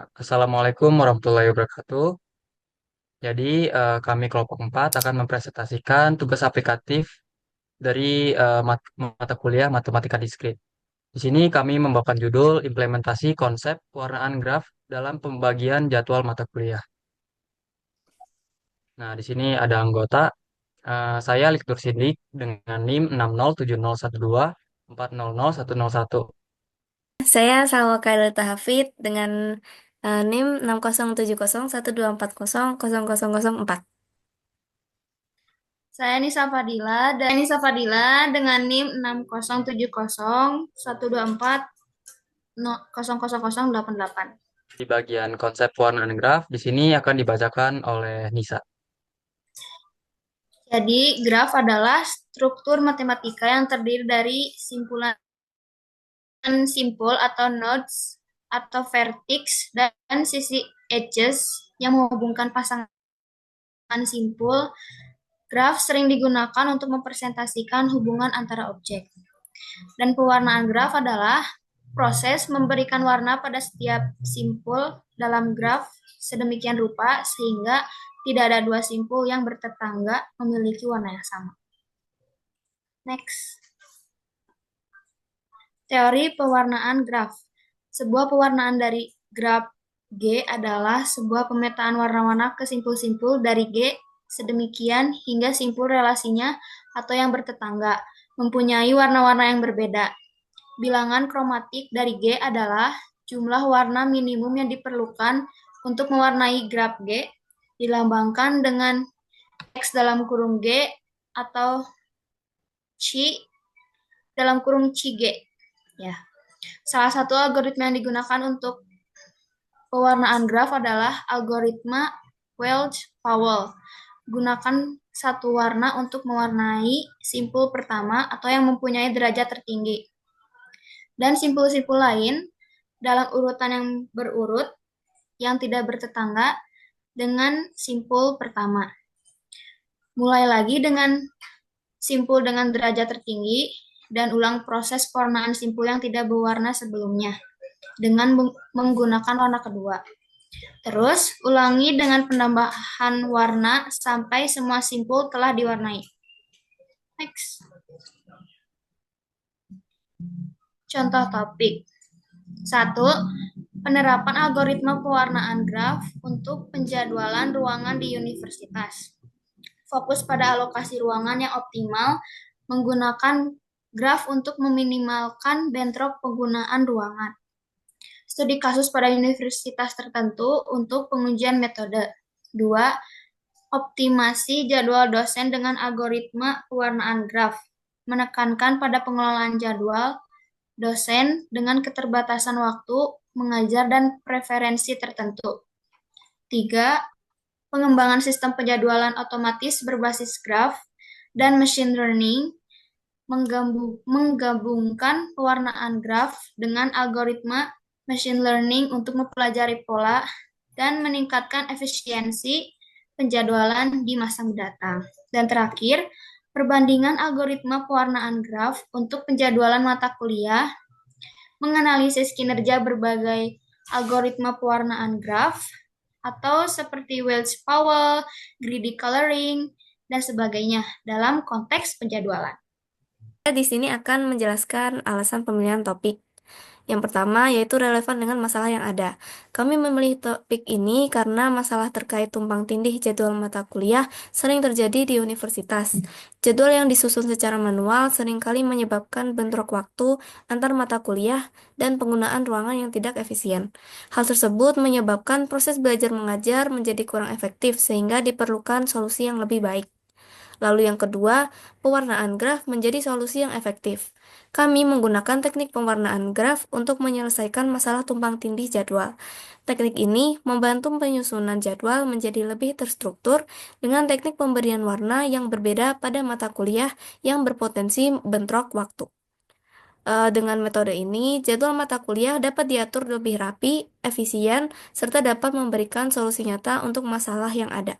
Assalamualaikum warahmatullahi wabarakatuh. Jadi, kami kelompok 4 akan mempresentasikan tugas aplikatif dari mata kuliah Matematika Diskrit. Di sini kami membawakan judul implementasi konsep pewarnaan graf dalam pembagian jadwal mata kuliah. Nah, di sini ada anggota. Saya Liktur Sidik dengan NIM 6070124001101. Saya Salwa Khairil Hafid dengan NIM 60701240000004. Saya Nisa Fadila dengan NIM 6070124000088. Di bagian konsep pewarnaan graf, di sini akan dibacakan oleh Nisa. Jadi, graf adalah struktur matematika yang terdiri dari simpulan simpul atau nodes atau vertex dan sisi edges yang menghubungkan pasangan simpul. Graf sering digunakan untuk mempresentasikan hubungan antara objek. Dan pewarnaan graf adalah proses memberikan warna pada setiap simpul dalam graf sedemikian rupa sehingga tidak ada dua simpul yang bertetangga memiliki warna yang sama. Next. Teori pewarnaan graf. Sebuah pewarnaan dari graf G adalah sebuah pemetaan warna-warna ke simpul-simpul dari G sedemikian hingga simpul relasinya atau yang bertetangga mempunyai warna-warna yang berbeda. Bilangan kromatik dari G adalah jumlah warna minimum yang diperlukan untuk mewarnai graf G, dilambangkan dengan X dalam kurung G atau C dalam kurung CG. Ya. Salah satu algoritma yang digunakan untuk pewarnaan graf adalah algoritma Welch-Powell. Gunakan satu warna untuk mewarnai simpul pertama atau yang mempunyai derajat tertinggi. Dan simpul-simpul lain dalam urutan yang berurut yang tidak bertetangga dengan simpul pertama. Mulai lagi dengan simpul dengan derajat tertinggi dan ulang proses pewarnaan simpul yang tidak berwarna sebelumnya dengan menggunakan warna kedua. Terus, ulangi dengan penambahan warna sampai semua simpul telah diwarnai. Next. Contoh topik. 1. Penerapan algoritma pewarnaan graf untuk penjadwalan ruangan di universitas. Fokus pada alokasi ruangan yang optimal menggunakan graf untuk meminimalkan bentrok penggunaan ruangan. Studi kasus pada universitas tertentu untuk pengujian metode. 2. Optimasi jadwal dosen dengan algoritma pewarnaan graf. Menekankan pada pengelolaan jadwal dosen dengan keterbatasan waktu mengajar dan preferensi tertentu. 3. Pengembangan sistem penjadwalan otomatis berbasis graf dan machine learning menggabungkan pewarnaan graf dengan algoritma machine learning untuk mempelajari pola dan meningkatkan efisiensi penjadwalan di masa mendatang. Dan terakhir, perbandingan algoritma pewarnaan graf untuk penjadwalan mata kuliah, menganalisis kinerja berbagai algoritma pewarnaan graf, atau seperti Welch-Powell, greedy coloring, dan sebagainya dalam konteks penjadwalan. Saya di sini akan menjelaskan alasan pemilihan topik. Yang pertama yaitu relevan dengan masalah yang ada. Kami memilih topik ini karena masalah terkait tumpang tindih jadwal mata kuliah sering terjadi di universitas. Jadwal yang disusun secara manual seringkali menyebabkan bentrok waktu antar mata kuliah dan penggunaan ruangan yang tidak efisien. Hal tersebut menyebabkan proses belajar mengajar menjadi kurang efektif sehingga diperlukan solusi yang lebih baik. Lalu yang kedua, pewarnaan graf menjadi solusi yang efektif. Kami menggunakan teknik pewarnaan graf untuk menyelesaikan masalah tumpang tindih jadwal. Teknik ini membantu penyusunan jadwal menjadi lebih terstruktur dengan teknik pemberian warna yang berbeda pada mata kuliah yang berpotensi bentrok waktu. Dengan metode ini, jadwal mata kuliah dapat diatur lebih rapi, efisien, serta dapat memberikan solusi nyata untuk masalah yang ada.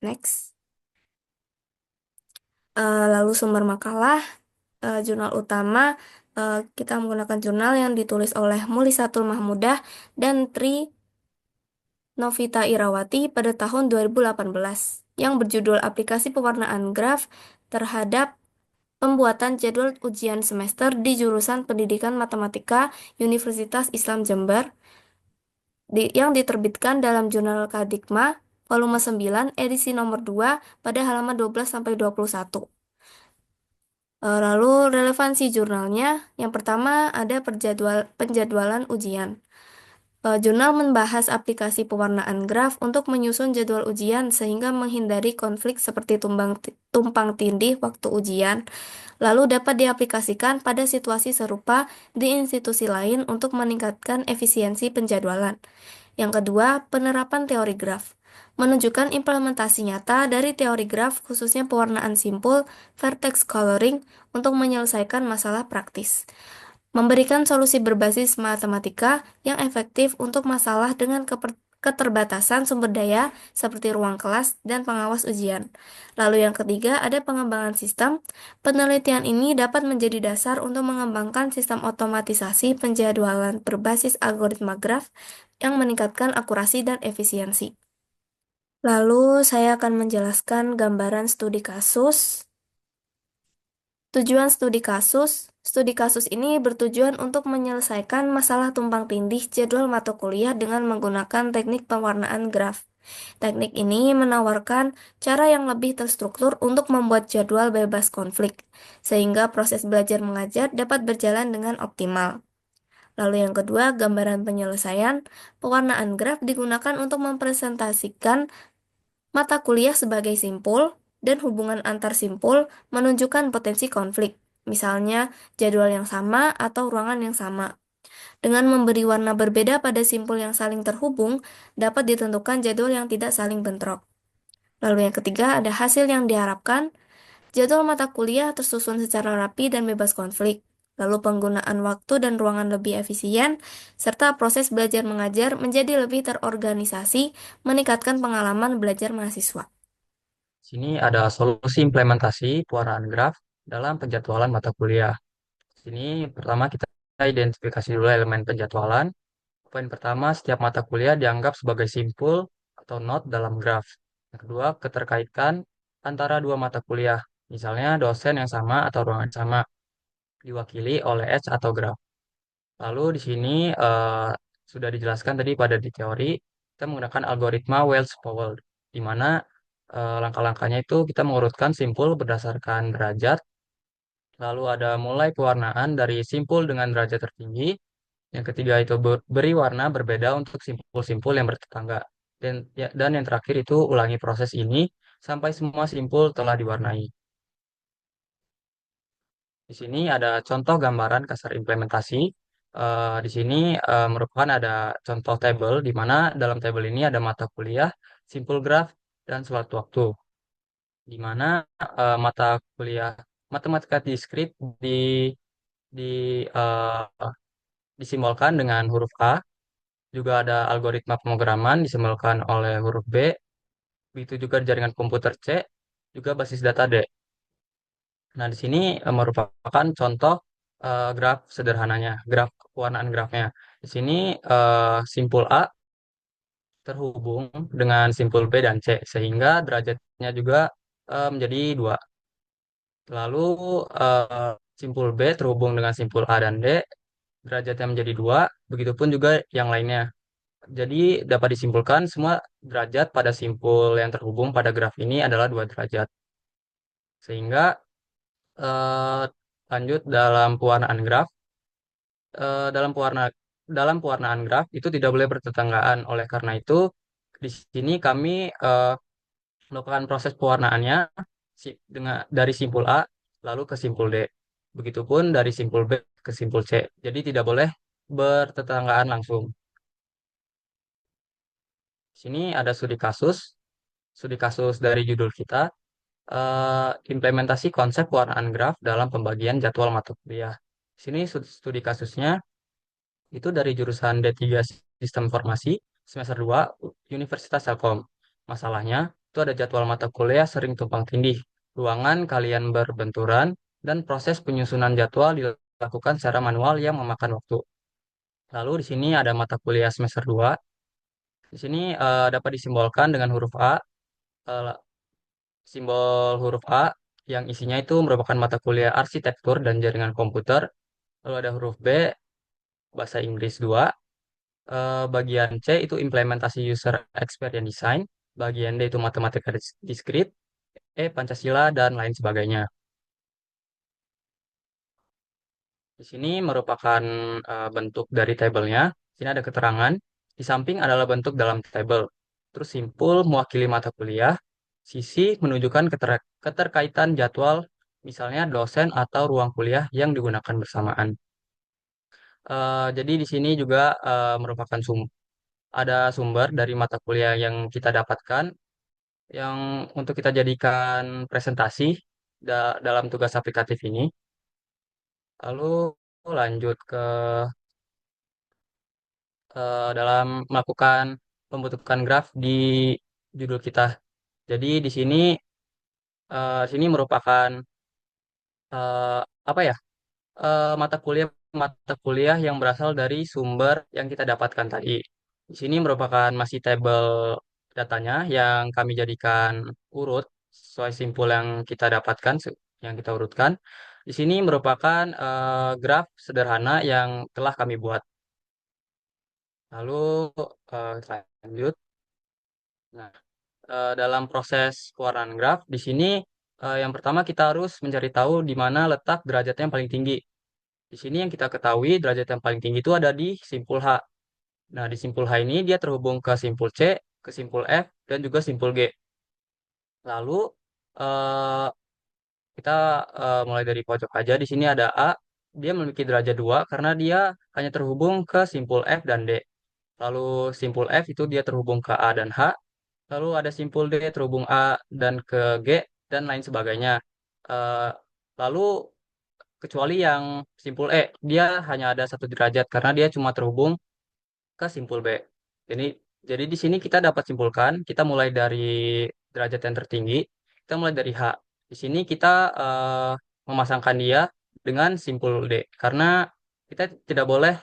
Next. Lalu sumber makalah, jurnal utama, kita menggunakan jurnal yang ditulis oleh Mulisatul Mahmudah dan Tri Novita Irawati pada tahun 2018 yang berjudul Aplikasi Pewarnaan Graf terhadap Pembuatan Jadwal Ujian Semester di Jurusan Pendidikan Matematika Universitas Islam Jember yang diterbitkan dalam Jurnal Kadikma volume 9 edisi nomor 2 pada halaman 12 sampai 21. Lalu relevansi jurnalnya, yang pertama ada penjadwalan ujian. Jurnal membahas aplikasi pewarnaan graf untuk menyusun jadwal ujian sehingga menghindari konflik seperti tumpang tindih waktu ujian, lalu dapat diaplikasikan pada situasi serupa di institusi lain untuk meningkatkan efisiensi penjadwalan. Yang kedua, penerapan teori graf. Menunjukkan implementasi nyata dari teori graf khususnya pewarnaan simpul, vertex coloring untuk menyelesaikan masalah praktis. Memberikan solusi berbasis matematika yang efektif untuk masalah dengan keterbatasan sumber daya seperti ruang kelas dan pengawas ujian. Lalu yang ketiga ada pengembangan sistem. Penelitian ini dapat menjadi dasar untuk mengembangkan sistem otomatisasi penjadwalan berbasis algoritma graf yang meningkatkan akurasi dan efisiensi. Lalu saya akan menjelaskan gambaran studi kasus. Tujuan studi kasus ini bertujuan untuk menyelesaikan masalah tumpang tindih jadwal mata kuliah dengan menggunakan teknik pewarnaan graf. Teknik ini menawarkan cara yang lebih terstruktur untuk membuat jadwal bebas konflik, sehingga proses belajar mengajar dapat berjalan dengan optimal. Lalu yang kedua, gambaran penyelesaian. Pewarnaan graf digunakan untuk mempresentasikan mata kuliah sebagai simpul dan hubungan antar simpul menunjukkan potensi konflik, misalnya jadwal yang sama atau ruangan yang sama. Dengan memberi warna berbeda pada simpul yang saling terhubung, dapat ditentukan jadwal yang tidak saling bentrok. Lalu yang ketiga ada hasil yang diharapkan. Jadwal mata kuliah tersusun secara rapi dan bebas konflik. Lalu penggunaan waktu dan ruangan lebih efisien, serta proses belajar mengajar menjadi lebih terorganisasi, meningkatkan pengalaman belajar mahasiswa. Sini ada solusi implementasi pewarnaan graf dalam penjadwalan mata kuliah. Sini pertama kita identifikasi dulu elemen penjadwalan. Poin pertama, setiap mata kuliah dianggap sebagai simpul atau node dalam graf. Yang kedua, keterkaitan antara dua mata kuliah, misalnya dosen yang sama atau ruangan yang sama, diwakili oleh edge atau graf. Lalu di sini sudah dijelaskan tadi pada di teori, kita menggunakan algoritma Wells-Powell, di mana langkah-langkahnya itu kita mengurutkan simpul berdasarkan derajat, lalu ada mulai pewarnaan dari simpul dengan derajat tertinggi, yang ketiga itu beri warna berbeda untuk simpul-simpul yang bertetangga. Dan yang terakhir itu ulangi proses ini sampai semua simpul telah diwarnai. Di sini ada contoh gambaran kasar implementasi. Di sini merupakan ada contoh tabel di mana dalam tabel ini ada mata kuliah, simpul graf, dan suatu waktu. Di mana mata kuliah matematika diskrit di eh, disimbolkan dengan huruf A. Juga ada algoritma pemrograman disimbolkan oleh huruf B. Begitu juga jaringan komputer C, juga basis data D. Nah, di sini merupakan contoh graf sederhananya, graf pewarnaan grafnya. Di sini simpul A terhubung dengan simpul B dan C, sehingga derajatnya juga menjadi dua. Lalu simpul B terhubung dengan simpul A dan D, derajatnya menjadi dua. Begitupun juga yang lainnya. Jadi dapat disimpulkan semua derajat pada simpul yang terhubung pada graf ini adalah dua derajat. Sehingga eh, lanjut dalam pewarnaan graf, eh, dalam pewarna dalam pewarnaan graf itu tidak boleh bertetanggaan. Oleh karena itu, di sini kami melakukan proses pewarnaannya dari simpul A lalu ke simpul D. Begitupun dari simpul B ke simpul C. Jadi tidak boleh bertetanggaan langsung. Sini ada studi kasus. Studi kasus dari judul kita, implementasi konsep pewarnaan graf dalam pembagian jadwal mata kuliah. Sini studi kasusnya itu dari jurusan D3 Sistem Informasi semester 2 Universitas Telkom. Masalahnya itu ada jadwal mata kuliah sering tumpang tindih, ruangan kalian berbenturan, dan proses penyusunan jadwal dilakukan secara manual yang memakan waktu. Lalu di sini ada mata kuliah semester 2 Di sini dapat disimbolkan dengan huruf A, eh, simbol huruf A yang isinya itu merupakan mata kuliah arsitektur dan jaringan komputer. Lalu ada huruf B, bahasa Inggris 2. Bagian C itu implementasi user experience design. Bagian D itu matematika diskrit. E, Pancasila, dan lain sebagainya. Di sini merupakan bentuk dari tabelnya. Di sini ada keterangan. Di samping adalah bentuk dalam tabel. Terus simpul mewakili mata kuliah. Sisi menunjukkan keterkaitan jadwal, misalnya dosen atau ruang kuliah yang digunakan bersamaan. Jadi di sini juga merupakan ada sumber dari mata kuliah yang kita dapatkan yang untuk kita jadikan presentasi dalam tugas aplikatif ini. Lalu lanjut ke dalam melakukan pembentukan graf di judul kita. Jadi di sini sini merupakan eh, apa ya, mata kuliah yang berasal dari sumber yang kita dapatkan tadi. Di sini merupakan masih tabel datanya yang kami jadikan urut sesuai simpul yang kita dapatkan, yang kita urutkan. Di sini merupakan graf sederhana yang telah kami buat. Lalu lanjut. Nah, dalam proses pewarnaan graf, di sini yang pertama kita harus mencari tahu di mana letak derajatnya yang paling tinggi. Di sini yang kita ketahui derajat yang paling tinggi itu ada di simpul H. Nah, di simpul H ini dia terhubung ke simpul C, ke simpul F, dan juga simpul G. Lalu eh, kita mulai dari pojok aja. Di sini ada A, dia memiliki derajat 2 karena dia hanya terhubung ke simpul F dan D. Lalu simpul F itu dia terhubung ke A dan H. Lalu ada simpul D terhubung A dan ke G, dan lain sebagainya. Eh, Lalu kecuali yang simpul E, dia hanya ada 1 derajat karena dia cuma terhubung ke simpul B. Jadi, jadi di sini kita dapat simpulkan, kita mulai dari derajat yang tertinggi, kita mulai dari H. Di sini kita memasangkan dia dengan simpul D, karena kita tidak boleh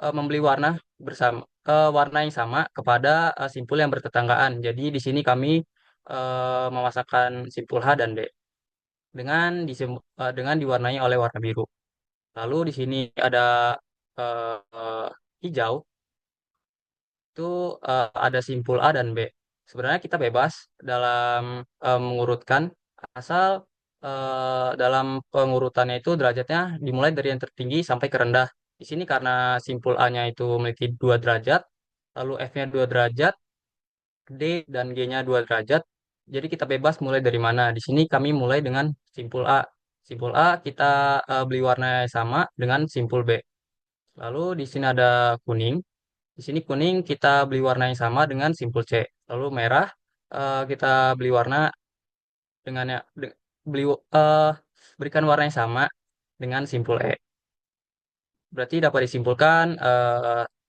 membeli warna bersama warna yang sama kepada simpul yang bertetanggaan. Jadi di sini kami memasangkan simpul H dan D dengan diwarnai oleh warna biru. Lalu di sini ada hijau, itu ada simpul A dan B. Sebenarnya kita bebas dalam mengurutkan, asal dalam pengurutannya itu derajatnya dimulai dari yang tertinggi sampai ke rendah. Di sini karena simpul A-nya itu memiliki 2 derajat, lalu F-nya 2 derajat, D dan G-nya 2 derajat. Jadi kita bebas mulai dari mana. Di sini kami mulai dengan simpul A. Simpul A kita beli warna yang sama dengan simpul B. Lalu di sini ada kuning. Di sini kuning kita beli warna yang sama dengan simpul C. Lalu merah kita beli warna dengan beli eh, berikan warna yang sama dengan simpul E. Berarti dapat disimpulkan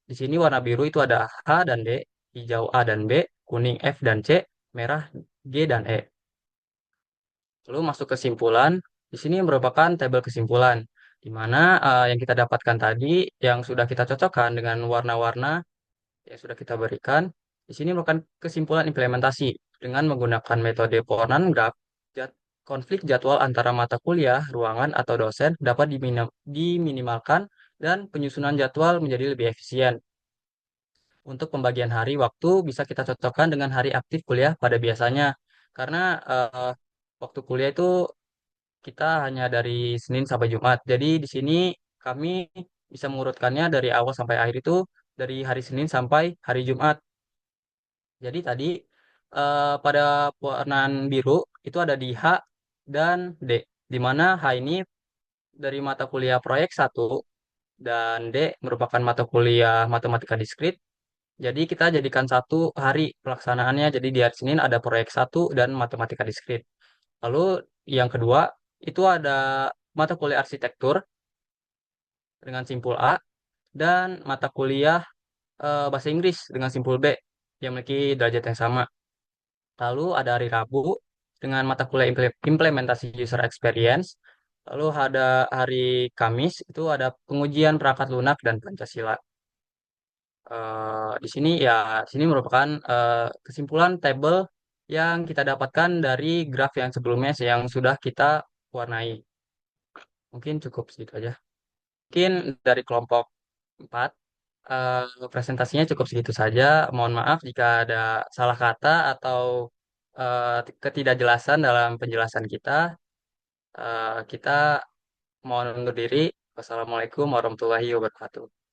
di sini warna biru itu ada H dan D, hijau A dan B, kuning F dan C, merah G dan E. Lalu masuk kesimpulan. Di sini merupakan tabel kesimpulan, di mana yang kita dapatkan tadi yang sudah kita cocokkan dengan warna-warna yang sudah kita berikan. Di sini merupakan kesimpulan implementasi dengan menggunakan metode pewarnaan graf. Konflik jadwal antara mata kuliah, ruangan, atau dosen dapat diminimalkan dan penyusunan jadwal menjadi lebih efisien. Untuk pembagian hari waktu bisa kita cocokkan dengan hari aktif kuliah pada biasanya. Karena waktu kuliah itu kita hanya dari Senin sampai Jumat. Jadi di sini kami bisa mengurutkannya dari awal sampai akhir itu dari hari Senin sampai hari Jumat. Jadi tadi pada pewarnaan biru itu ada di H dan D, di mana H ini dari mata kuliah proyek 1 dan D merupakan mata kuliah matematika diskrit. Jadi kita jadikan 1 hari pelaksanaannya. Jadi di hari Senin ada proyek 1 dan matematika diskrit. Lalu yang kedua itu ada mata kuliah arsitektur dengan simpul A dan mata kuliah bahasa Inggris dengan simpul B yang memiliki derajat yang sama. Lalu ada hari Rabu dengan mata kuliah implementasi user experience. Lalu ada hari Kamis itu ada pengujian perangkat lunak dan Pancasila. Di sini ya, sini merupakan kesimpulan tabel yang kita dapatkan dari graf yang sebelumnya yang sudah kita warnai. Mungkin cukup segitu aja. Mungkin dari kelompok 4 presentasinya cukup segitu saja. Mohon maaf jika ada salah kata atau ketidakjelasan dalam penjelasan kita. Kita mohon undur diri. Wassalamualaikum warahmatullahi wabarakatuh.